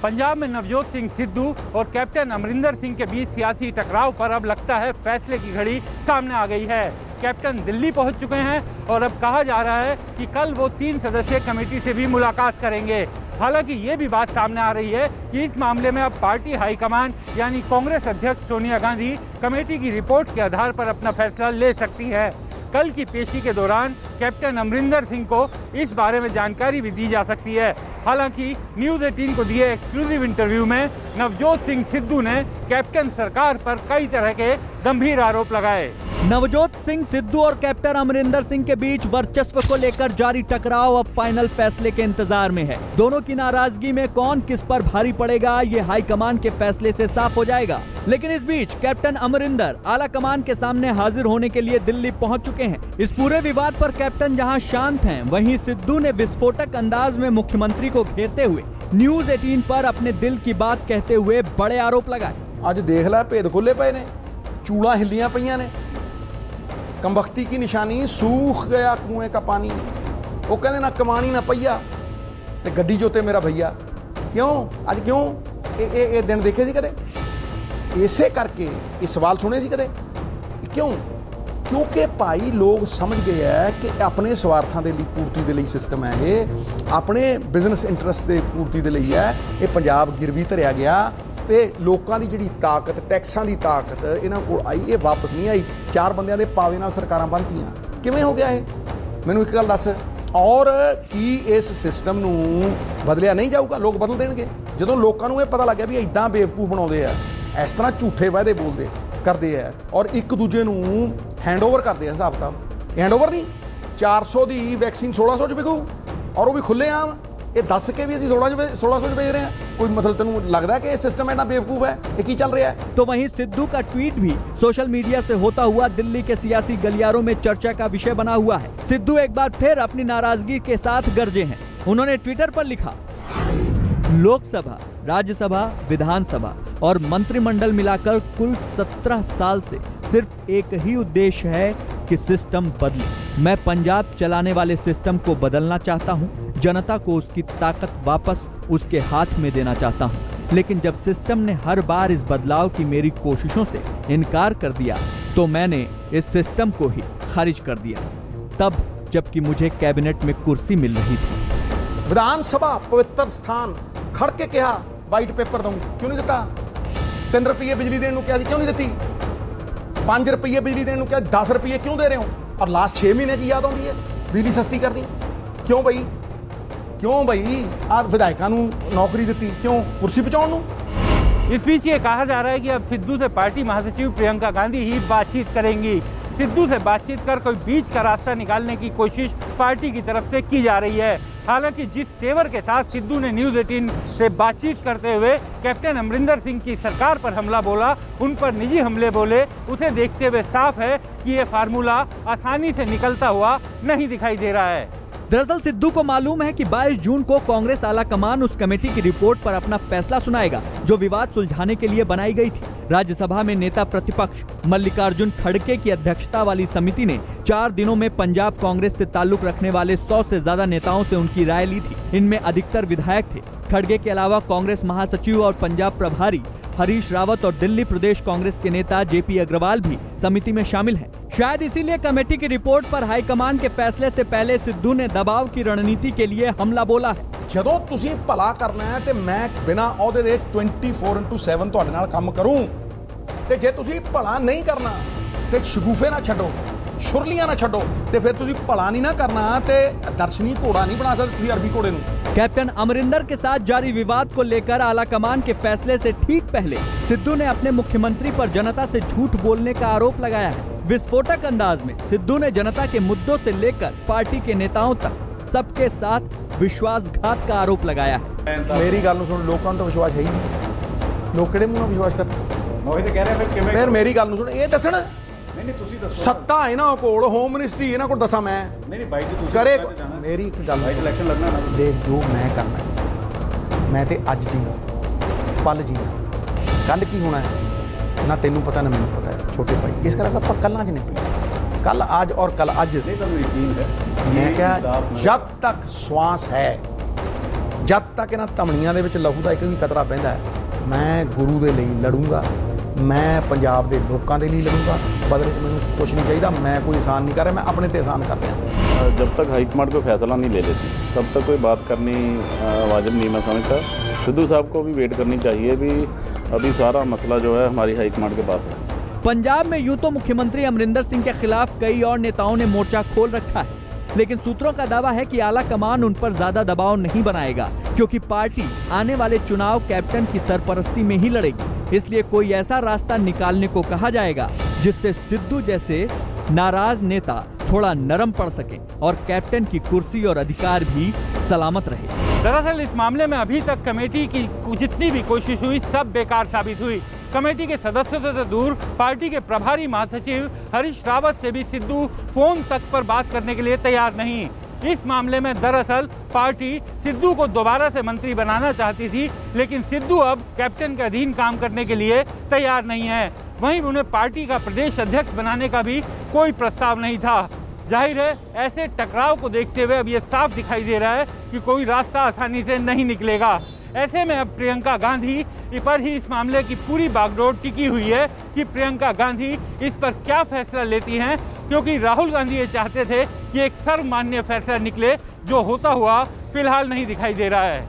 पंजाब में नवजोत सिंह सिद्धू और कैप्टन अमरिंदर सिंह के बीच सियासी टकराव पर अब लगता है फैसले की घड़ी सामने आ गई है। कैप्टन दिल्ली पहुंच चुके हैं और अब कहा जा रहा है कि कल वो 3 सदस्यीय कमेटी से भी मुलाकात करेंगे। हालांकि ये भी बात सामने आ रही है कि इस मामले में अब पार्टी हाईकमान यानी कांग्रेस अध्यक्ष सोनिया गांधी कमेटी की रिपोर्ट के आधार पर अपना फैसला ले सकती है। कल की पेशी के दौरान कैप्टन अमरिंदर सिंह को इस बारे में जानकारी भी दी जा सकती है। हालांकि न्यूज़ 18 को दिए एक्सक्लूसिव इंटरव्यू में नवजोत सिंह सिद्धू ने कैप्टन सरकार पर कई तरह के गंभीर आरोप लगाए। नवजोत सिंह सिद्धू और कैप्टन अमरिंदर सिंह के बीच वर्चस्व को लेकर जारी टकराव अब फाइनल फैसले के इंतजार में है। दोनों की नाराजगी में कौन किस पर भारी पड़ेगा ये हाईकमान के फैसले से साफ हो जाएगा। लेकिन इस बीच कैप्टन अमरिंदर आला कमान के सामने हाजिर होने के लिए दिल्ली पहुंच चुके हैं। इस पूरे विवाद पर कैप्टन जहां शांत हैं, वहीं सिद्धू ने विस्फोटक अंदाज में मुख्यमंत्री को घेरते हुए न्यूज़ 18 पर अपने दिल की बात कहते हुए बड़े आरोप लगाए। आज देख ला भेद खुले पे ने, चूड़ा हिलियां पईयां ने, कमबख्ती की निशानी सूख गया कुएं का पानी। वो कहते ना कमानी ना पहिया ते गड्डी जोते मेरा भैया। क्यों आज क्यों ये दिन देखे सी कदे? इसे करके ये सवाल सुने सी कदे? क्यों? क्योंकि भाई लोग समझ गए है कि अपने स्वार्थां दे लई पूर्ति दे लई सिस्टम है ये, अपने बिजनेस इंटरस्ट दे पूर्ति दे लई है ये पंजाब गिरवी धरिया गया ते लोकां दी जिहड़ी ताकत टैक्सां दी ताकत इन्हां कोल आई ये वापस नहीं आई। 4 बंदियां दे पावे नाल सरकारां बनतीआं। किवें हो गया ये? मैनूं एक गल दस, और की इस सिस्टम नूं बदलिया नहीं जाऊगा? लोग बदल देणगे जदों लोकां नूं ये पता लग गया भी इदां बेवकूफ बनाउंदे आ, इस तरह झूठे वायदे बोलदे करते हैं और एक दूजे नूं हैंडओवर करते हैं। हिसाब किताब हैंडओवर नहीं, 400 की वैक्सीन 1600 च विकू और वो भी खुले आम ये दस के भी 1600 च भेज रहे हैं। कोई मतलब तेनों लगता है कि सिस्टम इतना बेवकूफ है? ये की चल रहा है? तो वहीं सिद्धू का ट्वीट भी सोशल मीडिया से होता हुआ दिल्ली के सियासी गलियारों में चर्चा का विषय बना हुआ है। सिद्धू एक बार फिर अपनी नाराजगी के साथ गरजे हैं। उन्होंने ट्विटर पर लिखा, लोकसभा, राज्यसभा, विधानसभा और मंत्रिमंडल मिलाकर कुल 17 साल से सिर्फ एक ही उद्देश्य है कि सिस्टम बदले। मैं पंजाब चलाने वाले सिस्टम को बदलना चाहता हूं, जनता को उसकी ताकत वापस उसके हाथ में देना चाहता हूं। लेकिन जब सिस्टम ने हर बार इस बदलाव की मेरी कोशिशों से इनकार कर दिया तो मैंने इस सिस्टम को ही खारिज कर दिया, तब जबकि मुझे कैबिनेट में कुर्सी मिल रही थी। विधानसभा पवित्र स्थान खड़ के कहा वाइट पेपर दूं, क्यों नहीं दिता? 3 रुपये बिजली देने को क्या क्यों नहीं दी? 5 रुपये बिजली देने को क्या 10 रुपये क्यों दे रहे हो? और लास्ट 6 महीने की याद आती है बिजली सस्ती करनी। क्यों भाई? क्यों भाई आ विधायकों को नौकरी दी? क्यों? कुर्सी बचाने? इस बीच ये कहा जा रहा है कि अब सिद्धू से पार्टी महासचिव प्रियंका गांधी ही बातचीत करेंगी। सिद्धू से बातचीत कर कोई बीच का रास्ता निकालने की कोशिश पार्टी की तरफ से की जा रही है। हालांकि जिस तेवर के साथ सिद्धू ने न्यूज़ 18 से बातचीत करते हुए कैप्टन अमरिंदर सिंह की सरकार पर हमला बोला, उन पर निजी हमले बोले, उसे देखते हुए साफ है कि ये फार्मूला आसानी से निकलता हुआ नहीं दिखाई दे रहा है। दरअसल सिद्धू को मालूम है कि 22 जून को कांग्रेस आला कमान उस कमेटी की रिपोर्ट पर अपना फैसला सुनाएगा जो विवाद सुलझाने के लिए बनाई गई थी। राज्यसभा में नेता प्रतिपक्ष मल्लिकार्जुन खड़गे की अध्यक्षता वाली समिति ने 4 दिनों में पंजाब कांग्रेस से ताल्लुक रखने वाले 100 से ज्यादा नेताओं से उनकी राय ली थी। इनमें अधिकतर विधायक थे। खड़गे के अलावा कांग्रेस महासचिव और पंजाब प्रभारी हरीश रावत और दिल्ली प्रदेश कांग्रेस के नेता जेपी अग्रवाल भी समिति में शामिल हैं। शायद इसीलिए कमेटी की रिपोर्ट पर हाईकमान के फैसले से पहले सिद्धू ने दबाव की रणनीति के लिए हमला बोला है। जदों तुसी भला करना है ते मैं बिना औहदे दे 24/7 तुहाडे नाल काम करूं ते जे तुसी भला नहीं करना ते शगुफे ना छड्डो, शुरलियां ना छड्डो ते फिर तुसी भला नहीं ना करना ते दर्शनी घोड़ा नहीं बना सकते तुसी अरबी घोड़े नूं। कैप्टन अमरिंदर के साथ जारी विवाद को लेकर आलाकमान के फैसले से ठीक पहले सिद्धू ने अपने मुख्यमंत्री पर जनता से झूठ बोलने का आरोप लगाया है। विस्फोटक अंदाज में सिद्धू ने जनता के मुद्दों से लेकर पार्टी के नेताओं तक सबके साथ विश्वासघात का आरोप लगाया है। मेरी गल सुन, लोगों तो विश्वास है ही नहीं, लोग किहड़े मूंह विश्वास करते? फिर मेरी गल सुन, ये दसण सत्ता इन्हां कोल, होम मिनिस्ट्री इन्हां कोल, दसा मैं करे मेरी एक गल इलेक्शन लड़ना देख, जो मैं करना मैं ते अज जीना पल जीना, कल की होना है ना तेनू पता ना मैनू पता है छोटे भाई। इस करके आप कल्लां च नहीं पई, कल आज और कल अज। मैं क्या जब तक श्वास है ਜਦ ਤੱਕ ਇਹਨਾਂ ਧਮਨੀਆਂ ਦੇ ਵਿੱਚ ਲਹੂ ਦਾ ਇੱਕ ਵੀ ਕਤਰਾ ਪੈਂਦਾ ਹੈ, ਮੈਂ ਗੁਰੂ ਦੇ ਲਈ ਲੜੂੰਗਾ, ਮੈਂ ਪੰਜਾਬ ਦੇ ਲੋਕਾਂ ਦੇ ਲਈ ਲੜੂੰਗਾ। ਬਦਲੇ 'ਚ ਮੈਨੂੰ ਕੁਝ ਨਹੀਂ ਚਾਹੀਦਾ, ਮੈਂ ਕੋਈ एहसान नहीं कर रहा, मैं अपने पे एहसान कर रहा। जब तक हाईकमांड कोई फैसला नहीं ले लेती तब तक कोई बात करनी वाजिब नहीं मैं समझता। सिद्धू साहब को भी वेट करनी चाहिए भी, अभी सारा मसला जो है हमारी हाईकमांड के पास है। पंजाब में यूं तो मुख्यमंत्री अमरिंदर सिंह के खिलाफ कई और नेताओं ने मोर्चा खोल रखा है, लेकिन सूत्रों का दावा है कि आला कमान उन पर ज्यादा दबाव नहीं बनाएगा, क्योंकि पार्टी आने वाले चुनाव कैप्टन की सरपरस्ती में ही लड़ेगी। इसलिए कोई ऐसा रास्ता निकालने को कहा जाएगा जिससे सिद्धू जैसे नाराज नेता थोड़ा नरम पड़ सके और कैप्टन की कुर्सी और अधिकार भी सलामत रहे। दरअसल इस मामले में अभी तक कमेटी की जितनी भी कोशिश हुई सब बेकार साबित हुई। कमेटी के सदस्यों से दूर पार्टी के प्रभारी महासचिव हरीश रावत से भी सिद्धू फोन तक पर बात करने के लिए तैयार नहीं। इस मामले में दरअसल पार्टी सिद्धू को दोबारा से मंत्री बनाना चाहती थी, लेकिन सिद्धू अब कैप्टन के अधीन काम करने के लिए तैयार नहीं है। वहीं उन्हें पार्टी का प्रदेश अध्यक्ष बनाने का भी कोई प्रस्ताव नहीं था। जाहिर है ऐसे टकराव को देखते हुए अब ये साफ दिखाई दे रहा है कि कोई रास्ता आसानी से नहीं निकलेगा। ऐसे में अब प्रियंका गांधी पर ही इस मामले की पूरी बागडोर टिकी हुई है कि प्रियंका गांधी इस पर क्या फैसला लेती हैं, क्योंकि राहुल गांधी ये चाहते थे कि एक सर्वमान्य फैसला निकले, जो होता हुआ फिलहाल नहीं दिखाई दे रहा है।